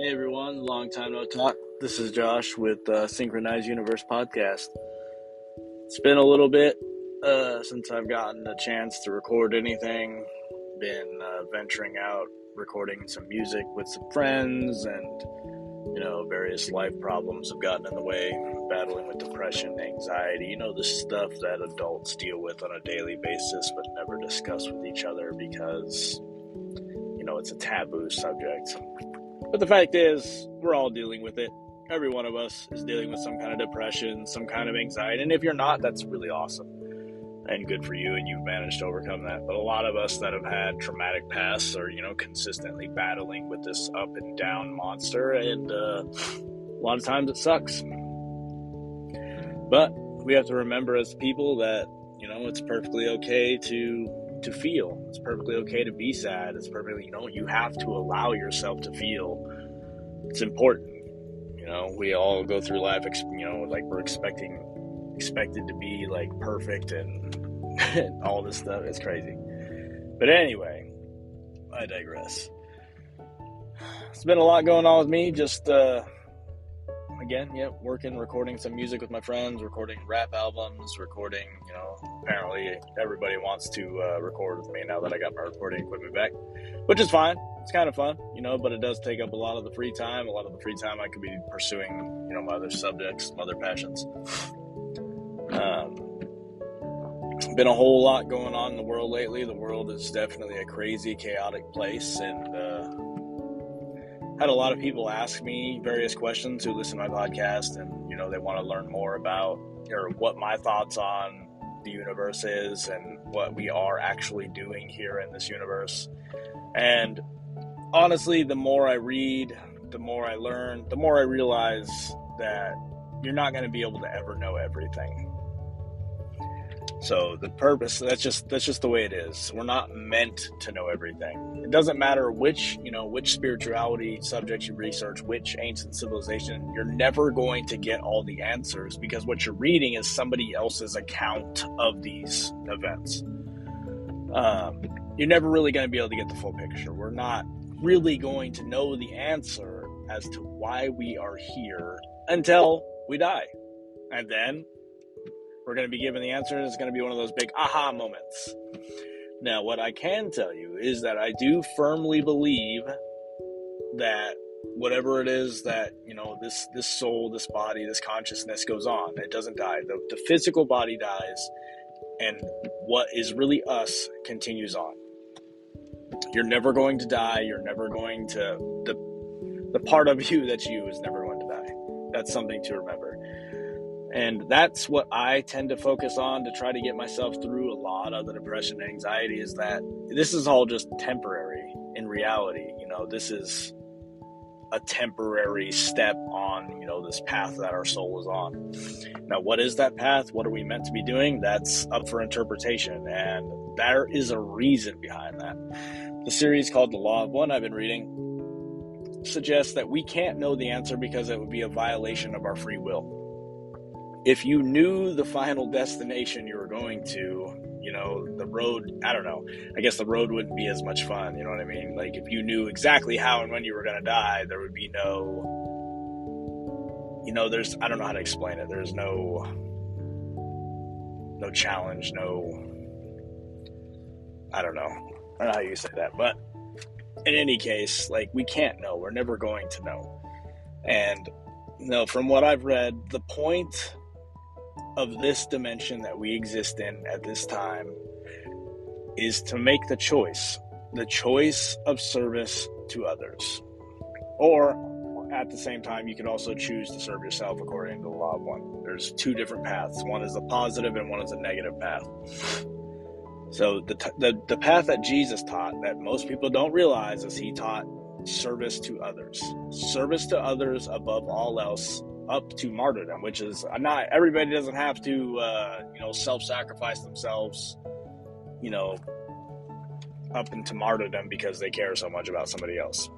Hey everyone, long time no talk. This is Josh with Synchronized Universe Podcast. It's been a little bit since I've gotten a chance to record anything. Been venturing out, recording some music with some friends, and various life problems have gotten in the way. Battling with depression, anxiety, the stuff that adults deal with on a daily basis but never discuss with each other because it's a taboo subject. But the fact is, we're all dealing with it. Every one of us is dealing with some kind of depression, some kind of anxiety. And if you're not, that's really awesome and good for you, and you've managed to overcome that. But a lot of us that have had traumatic pasts are, consistently battling with this up and down monster. And a lot of times it sucks. But we have to remember as people that, it's perfectly okay to feel. It's perfectly okay to be sad. It's perfectly, you have to allow yourself to feel. It's important. We all go through life, like we're expected to be like perfect and all this stuff. It's crazy. But anyway, I digress. It's been a lot going on with me. Just, working, recording some music with my friends, recording rap albums, recording, apparently everybody wants to record with me now that I got my recording equipment back, which is fine. It's kind of fun, but it does take up a lot of the free time. A lot of the free time I could be pursuing, my other subjects, my other passions. Been a whole lot going on in the world lately. The world is definitely a crazy, chaotic place, and had a lot of people ask me various questions who listen to my podcast, and they want to learn more about or what my thoughts on the universe is and what we are actually doing here in this universe. And honestly, the more I read, the more I learn, the more I realize that you're not going to be able to ever know everything. So the purpose, that's just the way it is. We're not meant to know everything. It doesn't matter which spirituality subject you research, which ancient civilization, you're never going to get all the answers because what you're reading is somebody else's account of these events. You're never really going to be able to get the full picture. We're not really going to know the answer as to why we are here until we die. And then we're going to be given the answer, and it's going to be one of those big aha moments. Now, what I can tell you is that I do firmly believe that whatever it is that, this soul, this body, this consciousness goes on. It doesn't die. The physical body dies, and what is really us continues on. You're never going to die. You're never going to... The part of you that's you is never going to die. That's something to remember. And that's what I tend to focus on to try to get myself through a lot of the depression and anxiety, is that this is all just temporary in reality. This is a temporary step on, this path that our soul is on. Now, what is that path? What are we meant to be doing? That's up for interpretation. And there is a reason behind that. The series called The Law of One I've been reading suggests that we can't know the answer because it would be a violation of our free will. If you knew the final destination you were going to, the road, I don't know, I guess the road wouldn't be as much fun, you know what I mean? Like, if you knew exactly how and when you were going to die, there would be no, I don't know how to explain it. There's no challenge, I don't know how you say that. But in any case, like, we can't know. We're never going to know. And, from what I've read, the point of this dimension that we exist in at this time is to make the choice of service to others. Or at the same time, you can also choose to serve yourself according to the law of one. There's two different paths. One is a positive and one is a negative path. So the path that Jesus taught, that most people don't realize, is he taught service to others. Service to others above all else, up to martyrdom, which is not everybody doesn't have to self-sacrifice themselves up into martyrdom because they care so much about somebody else.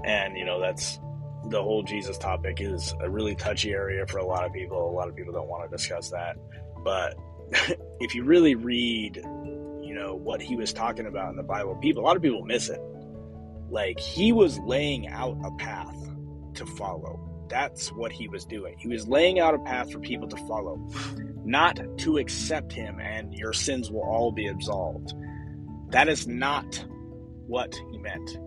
And that's the whole Jesus topic is a really touchy area for a lot of people. A lot of people don't want to discuss that, but if you really read what he was talking about in the Bible, a lot of people miss it. Like, he was laying out a path to follow. That's what he was doing. He was laying out a path for people to follow, not to accept him and your sins will all be absolved. That is not what he meant.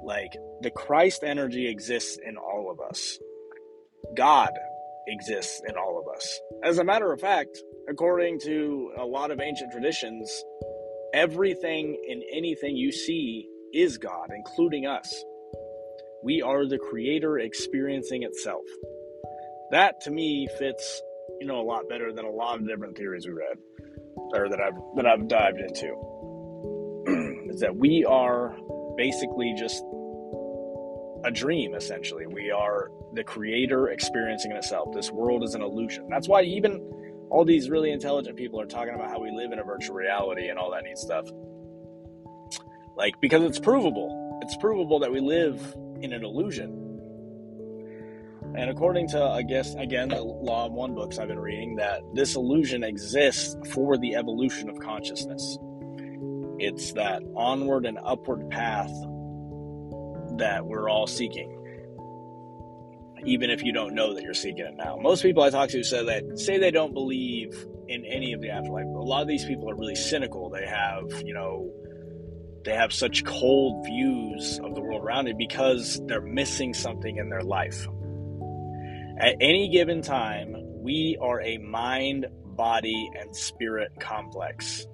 Like, the Christ energy exists in all of us. God exists in all of us. As a matter of fact, according to a lot of ancient traditions, everything and anything you see is God, including us. We are the creator experiencing itself. That, to me, fits, a lot better than a lot of different theories we read, or that I've dived into. Is that we are basically just a dream, essentially. We are the creator experiencing itself. This world is an illusion. That's why even all these really intelligent people are talking about how we live in a virtual reality and all that neat stuff. Like, because it's provable. It's provable that we live in an illusion. And according to, I guess, again, the Law of One books I've been reading, that this illusion exists for the evolution of consciousness. It's that onward and upward path that we're all seeking, even if you don't know that you're seeking it now. Most people I talk to say they don't believe in any of the afterlife. A lot of these people are really cynical. They have, they have such cold views of the world around it because they're missing something in their life. At any given time, we are a mind, body, and spirit complex.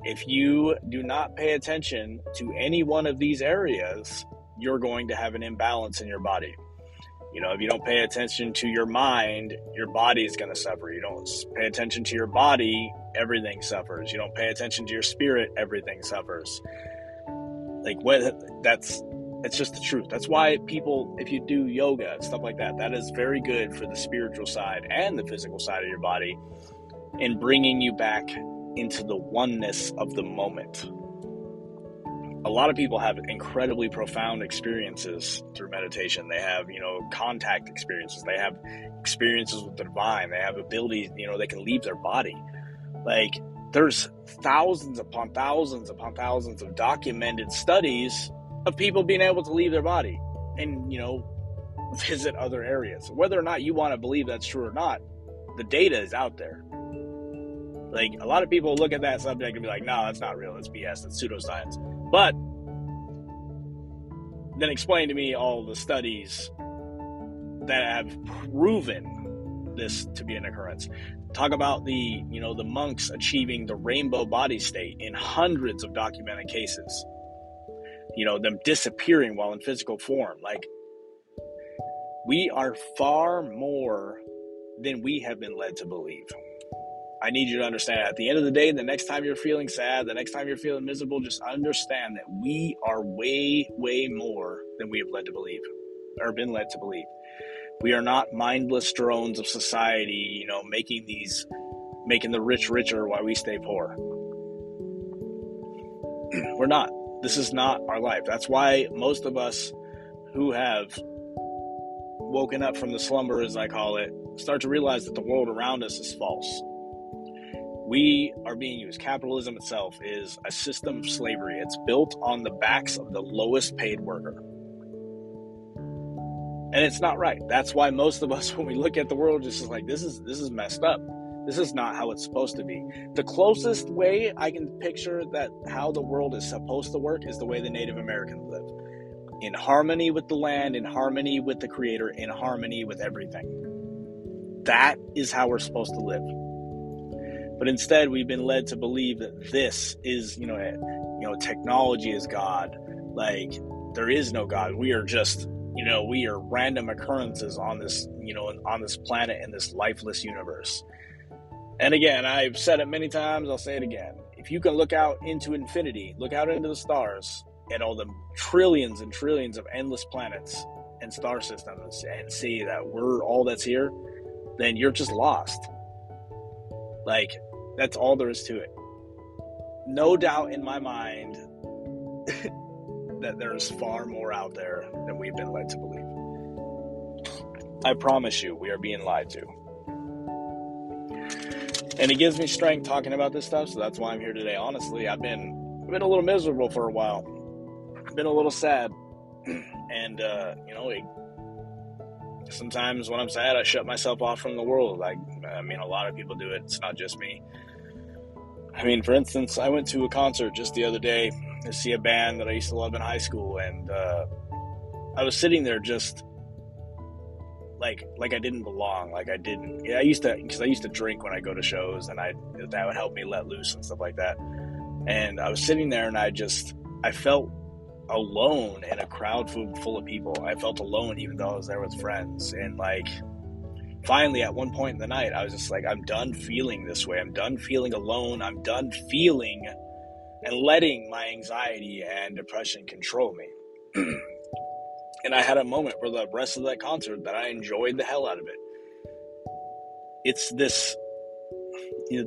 If you do not pay attention to any one of these areas, you're going to have an imbalance in your body. If you don't pay attention to your mind, your body is going to suffer. You don't pay attention to your body, everything suffers. You don't pay attention to your spirit, everything suffers. It's just the truth. That's why people, if you do yoga and stuff like that, that is very good for the spiritual side and the physical side of your body in bringing you back into the oneness of the moment. A lot of people have incredibly profound experiences through meditation. They have, contact experiences. They have experiences with the divine. They have abilities, they can leave their body. Like, there's thousands upon thousands upon thousands of documented studies of people being able to leave their body and, visit other areas. Whether or not you want to believe that's true or not, the data is out there. Like, a lot of people look at that subject and be like, no, that's not real. It's BS. That's pseudoscience. But then explain to me all the studies that have proven this to be an occurrence. Talk about the monks achieving the rainbow body state in hundreds of documented cases. Them disappearing while in physical form. Like, we are far more than we have been led to believe. I need you to understand, at the end of the day, the next time you're feeling sad, the next time you're feeling miserable, just understand that we are way, way more than we have led to believe, or been led to believe. We are not mindless drones of society, making the rich richer while we stay poor. We're not. This is not our life. That's why most of us who have woken up from the slumber, as I call it, start to realize that the world around us is false. We are being used. Capitalism itself is a system of slavery. It's built on the backs of the lowest paid worker. And it's not right. That's why most of us, when we look at the world, just is like, this is messed up. This is not how it's supposed to be. The closest way I can picture that how the world is supposed to work is the way the Native Americans live. In harmony with the land, in harmony with the Creator, in harmony with everything. That is how we're supposed to live. But instead, we've been led to believe that this is, technology is God. Like, there is no God. We are just, we are random occurrences on this, on this planet in this lifeless universe. And again, I've said it many times, I'll say it again. If you can look out into infinity, look out into the stars, and all the trillions and trillions of endless planets and star systems, and see that we're all that's here, then you're just lost. Like, that's all there is to it. No doubt in my mind that there's far more out there than we've been led to believe. I promise you, we are being lied to. And it gives me strength talking about this stuff, so that's why I'm here today. Honestly, I've been a little miserable for a while. been a little sad. And, sometimes when I'm sad, I shut myself off from the world. I mean, a lot of people do it. It's not just me. I mean, for instance, I went to a concert just the other day to see a band that I used to love in high school. And I was sitting there just like I didn't belong. Like I didn't, because I used to drink when I go to shows, and that would help me let loose and stuff like that. And I was sitting there, and I felt alone in a crowd full of people. I felt alone even though I was there with friends. And like, finally, at one point in the night, I was just like, I'm done feeling this way. I'm done feeling alone. I'm done feeling and letting my anxiety and depression control me. And I had a moment for the rest of that concert that I enjoyed the hell out of it. It's this,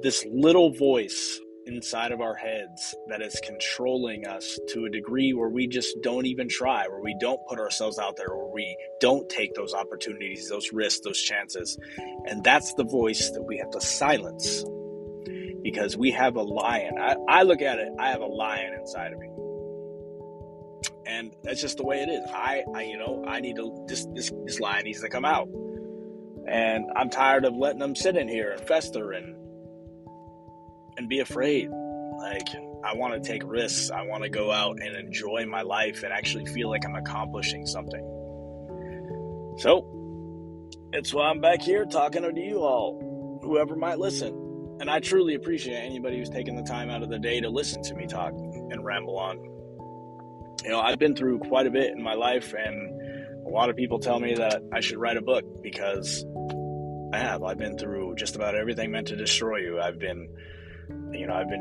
this little voice inside of our heads that is controlling us to a degree where we just don't even try, where we don't put ourselves out there, where we don't take those opportunities, those risks, those chances. And that's the voice that we have to silence, because we have a lion. I look at it, I have a lion inside of me. And that's just the way it is. I need to, this lion needs to come out. And I'm tired of letting them sit in here and fester and be afraid. Like, I want to take risks. I want to go out and enjoy my life and actually feel like I'm accomplishing something. So, it's why I'm back here talking to you all, whoever might listen. And I truly appreciate anybody who's taken the time out of the day to listen to me talk and ramble on. I've been through quite a bit in my life, and a lot of people tell me that I should write a book, because I have. I've been through just about everything meant to destroy you. I've been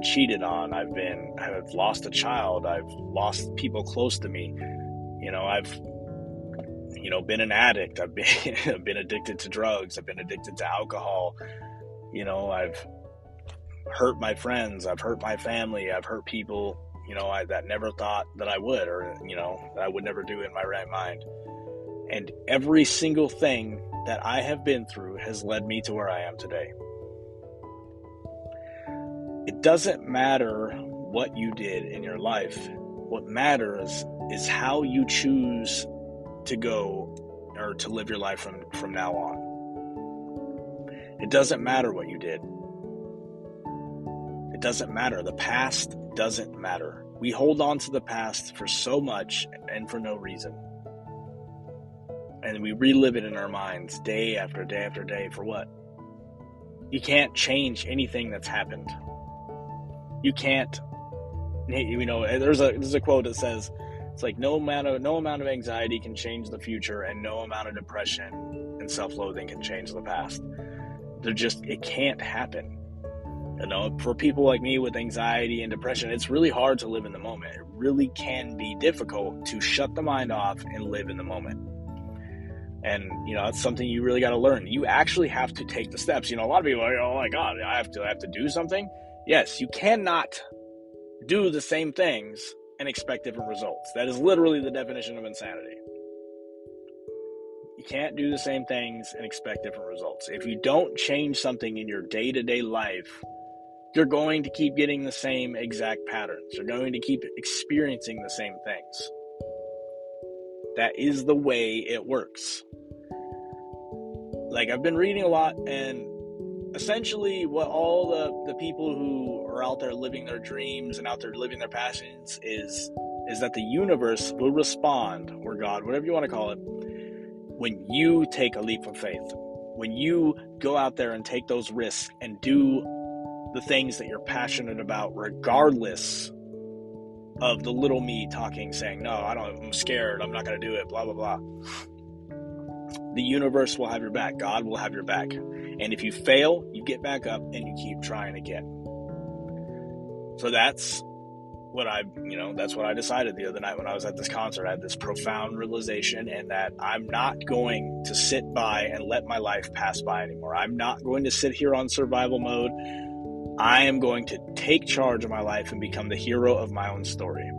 cheated on. I've lost a child. I've lost people close to me. I've been an addict. I've been addicted to drugs. I've been addicted to alcohol. I've hurt my friends. I've hurt my family. I've hurt people, that never thought that I would, or, that I would never do in my right mind. And every single thing that I have been through has led me to where I am today. It doesn't matter what you did in your life. What matters is how you choose to go or to live your life from now on. It doesn't matter what you did. It doesn't matter. The past doesn't matter. We hold on to the past for so much and for no reason. And we relive it in our minds day after day after day. For what? You can't change anything that's happened. You can't, there's a quote that says, it's like, no amount of anxiety can change the future, and no amount of depression and self-loathing can change the past. It can't happen. For people like me with anxiety and depression, it's really hard to live in the moment. It really can be difficult to shut the mind off and live in the moment. And, that's something you really got to learn. You actually have to take the steps. A lot of people are like, oh my God, I have to do something. Yes, you cannot do the same things and expect different results. That is literally the definition of insanity. You can't do the same things and expect different results. If you don't change something in your day-to-day life, you're going to keep getting the same exact patterns. You're going to keep experiencing the same things. That is the way it works. Like, I've been reading a lot, and essentially what all the people who are out there living their dreams and out there living their passions is that the universe will respond, or God, whatever you want to call it, when you take a leap of faith. When you go out there and take those risks and do the things that you're passionate about, regardless of the little me talking, saying, no, I'm scared, I'm not going to do it, blah, blah, blah. The universe will have your back. God will have your back. And if you fail, you get back up and you keep trying again. So that's what I decided the other night when I was at this concert. I had this profound realization, and that I'm not going to sit by and let my life pass by anymore. I'm not going to sit here on survival mode. I am going to take charge of my life and become the hero of my own story.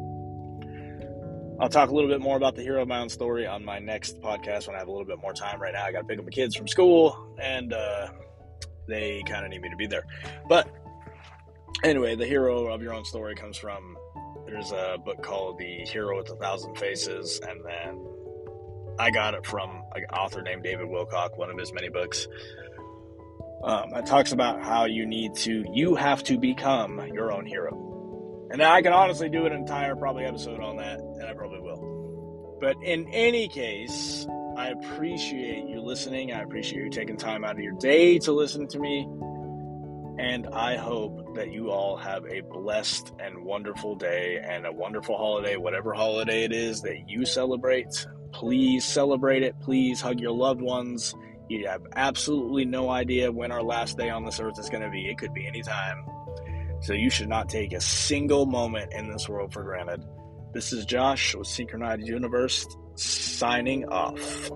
I'll talk a little bit more about the hero of my own story on my next podcast when I have a little bit more time. Right now, I got to pick up my kids from school, and they kind of need me to be there. But anyway, the hero of your own story comes from There's a book called The Hero with a Thousand Faces, and then I got it from an author named David Wilcock, one of his many books. It talks about how you have to become your own hero. And I can honestly do an entire probably episode on that, and I probably will. But in any case, I appreciate you listening. I appreciate you taking time out of your day to listen to me. And I hope that you all have a blessed and wonderful day and a wonderful holiday, whatever holiday it is that you celebrate. Please celebrate it. Please hug your loved ones. You have absolutely no idea when our last day on this earth is going to be. It could be any time. So you should not take a single moment in this world for granted. This is Josh with Synchronized Universe, signing off.